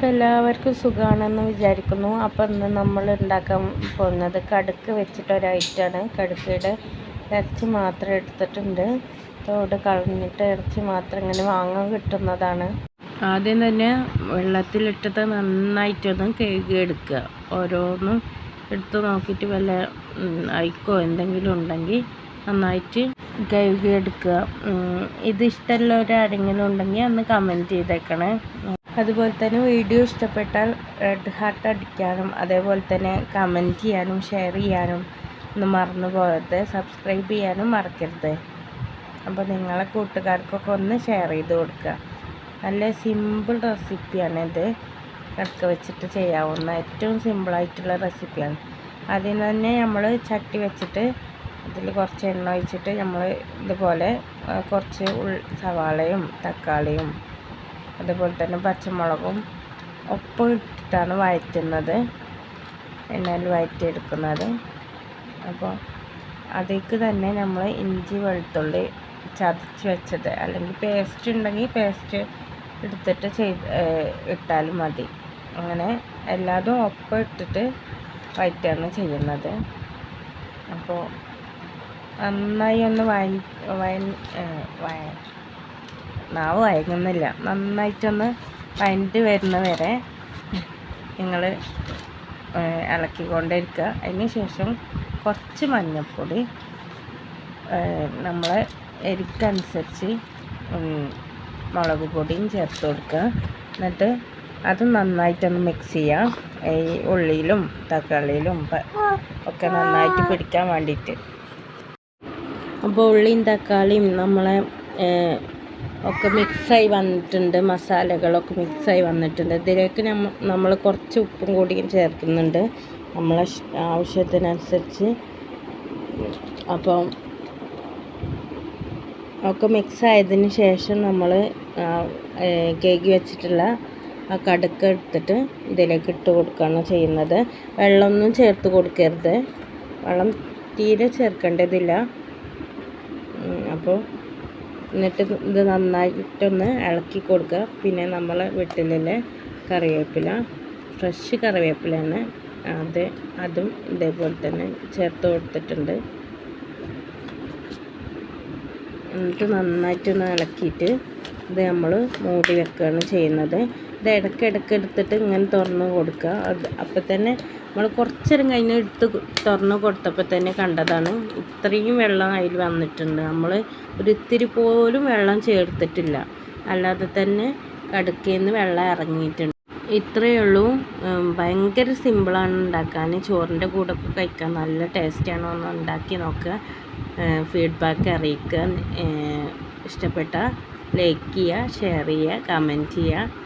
അപ്പോൾ എല്ലാവർക്കും സുഖമാണെന്ന് വിചാരിക്കുന്നു. അപ്പോൾ ഇന്ന് നമ്മൾ ഉണ്ടാക്കാൻ പോകുന്നത് കടുക്ക് വെച്ചിട്ടൊരു ഐറ്റമാണ്. കടുക്കയുടെ ഇറച്ചി മാത്രം എടുത്തിട്ടുണ്ട്. തോട് കളഞ്ഞിട്ട് ഇറച്ചി മാത്രം ഇങ്ങനെ വാങ്ങാൻ കിട്ടുന്നതാണ്. ആദ്യം തന്നെ വെള്ളത്തിലിട്ടത് നന്നായിട്ടൊന്ന് കഴുകിയെടുക്കുക. ഓരോന്നും എടുത്ത് നോക്കിയിട്ട് വല്ല അഴുക്കോ എന്തെങ്കിലും ഉണ്ടെങ്കിൽ നന്നായിട്ട് കഴുകിയെടുക്കുക. ഇത് ഇഷ്ടമുള്ളവരാരെങ്കിലും ഉണ്ടെങ്കിൽ ഒന്ന് കമൻറ്റ് ചെയ്തേക്കണേ. അതുപോലെ തന്നെ വീഡിയോ ഇഷ്ടപ്പെട്ടാൽ റെഡ് ഹാർട്ട് അടിക്കാനും അതേപോലെ തന്നെ കമൻറ്റ് ചെയ്യാനും ഷെയർ ചെയ്യാനും ഒന്നും മറന്നു പോകരുത്. സബ്സ്ക്രൈബ് ചെയ്യാനും മറക്കരുത്. അപ്പോൾ നിങ്ങളെ കൂട്ടുകാർക്കൊക്കെ ഒന്ന് ഷെയർ ചെയ്ത് കൊടുക്കുക. നല്ല സിമ്പിൾ റെസിപ്പിയാണിത്. കടുക്ക വെച്ചിട്ട് ചെയ്യാവുന്ന ഏറ്റവും സിമ്പിളായിട്ടുള്ള റെസിപ്പിയാണ്. ആദ്യം തന്നെ നമ്മൾ ചട്ടി വെച്ചിട്ട് അതിൽ കുറച്ച് എണ്ണ ഒഴിച്ചിട്ട് നമ്മൾ ഇതുപോലെ കുറച്ച് സവാളയും തക്കാളിയും അതുപോലെ തന്നെ പച്ചമുളകും ഒപ്പം ഇട്ടിട്ടാണ് വഴറ്റുന്നത്, എണ്ണയിൽ വഴറ്റിയെടുക്കുന്നത്. അപ്പോൾ അതിലേക്ക് തന്നെ നമ്മൾ ഇഞ്ചി വെളുത്തുള്ളി ചതച്ച് വെച്ചത് അല്ലെങ്കിൽ പേസ്റ്റ് ഉണ്ടെങ്കിൽ പേസ്റ്റ് എടുത്തിട്ട് ഇട്ടാലും മതി. അങ്ങനെ എല്ലാതും ഒപ്പം ഇട്ടിട്ട് വഴറ്റാണ് ചെയ്യുന്നത്. അപ്പോൾ നന്നായി ഒന്ന് നാവ് വഴങ്ങുന്നില്ല, നന്നായിട്ടൊന്ന് വഴണ്ട് വരുന്ന വരെ നിങ്ങൾ ഇളക്കിക്കൊണ്ടിരിക്കുക. അതിന് ശേഷം കുറച്ച് മഞ്ഞൾപ്പൊടി, നമ്മളെ എരിക്കനുസരിച്ച് മുളക് പൊടിയും ചേർത്ത് കൊടുക്കുക. എന്നിട്ട് അത് നന്നായിട്ടൊന്ന് മിക്സ് ചെയ്യുക. ഈ ഉള്ളിയിലും തക്കാളിയിലും ഒക്കെ നന്നായിട്ട് പിടിക്കാൻ വേണ്ടിയിട്ട്. അപ്പോൾ ഉള്ളിയും തക്കാളിയും നമ്മളെ ഒക്കെ മിക്സായി വന്നിട്ടുണ്ട്, മസാലകളൊക്കെ മിക്സായി വന്നിട്ടുണ്ട്. ഇതിലേക്ക് നമ്മൾ കുറച്ച് ഉപ്പും കൂടി ചേർക്കുന്നുണ്ട് നമ്മളെ ആവശ്യത്തിനനുസരിച്ച്. അപ്പം ഒക്കെ മിക്സ് ആയതിന് ശേഷം നമ്മൾ കേക്ക് വെച്ചിട്ടുള്ള ആ കടുക്ക എടുത്തിട്ട് ഇതിലേക്ക് ഇട്ട് കൊടുക്കുകയാണ് ചെയ്യുന്നത്. വെള്ളമൊന്നും ചേർത്ത് കൊടുക്കരുത്, വെള്ളം തീരെ ചേർക്കേണ്ടതില്ല. അപ്പോൾ എന്നിട്ട് ഇത് നന്നായിട്ടൊന്ന് ഇളക്കി കൊടുക്കുക. പിന്നെ നമ്മൾ വീട്ടിലെ കറിവേപ്പില, ഫ്രഷ് കറിവേപ്പിലാണ്, അതും ഇതേപോലെ തന്നെ ചേർത്ത് കൊടുത്തിട്ടുണ്ട്. എന്നിട്ട് നന്നായിട്ടൊന്ന് ഇളക്കിയിട്ട് ഇത് നമ്മൾ മൂടി വെക്കുകയാണ് ചെയ്യുന്നത്. ഇത് ഇടയ്ക്കിടയ്ക്ക് എടുത്തിട്ട് ഇങ്ങനെ തുറന്ന് കൊടുക്കുക. അപ്പോൾ തന്നെ നമ്മൾ കുറച്ചേരം കഴിഞ്ഞ് എടുത്ത് തുറന്ന് കൊടുത്തപ്പോൾ തന്നെ കണ്ടതാണ് ഇത്രയും വെള്ളം അതിൽ വന്നിട്ടുണ്ട്. നമ്മൾ ഒരു ഇത്തിരി പോലും വെള്ളം ചേർത്തിട്ടില്ല, അല്ലാതെ തന്നെ കടുക്കയിൽ നിന്ന് വെള്ളം ഇറങ്ങിയിട്ടുണ്ട്. ഇത്രയേ ഉള്ളൂ. ഭയങ്കര സിമ്പിളാണ് ഉണ്ടാക്കാൻ. ചോറിൻ്റെ കൂടെ ഒക്കെ കഴിക്കാൻ നല്ല ടേസ്റ്റാണ്. ഒന്ന് ഉണ്ടാക്കി നോക്കുക, ഫീഡ്ബാക്ക് അറിയിക്കുക. ഇഷ്ടപ്പെട്ട ലൈക്ക് ചെയ്യുക, ഷെയർ ചെയ്യുക, കമൻറ്റ് ചെയ്യുക.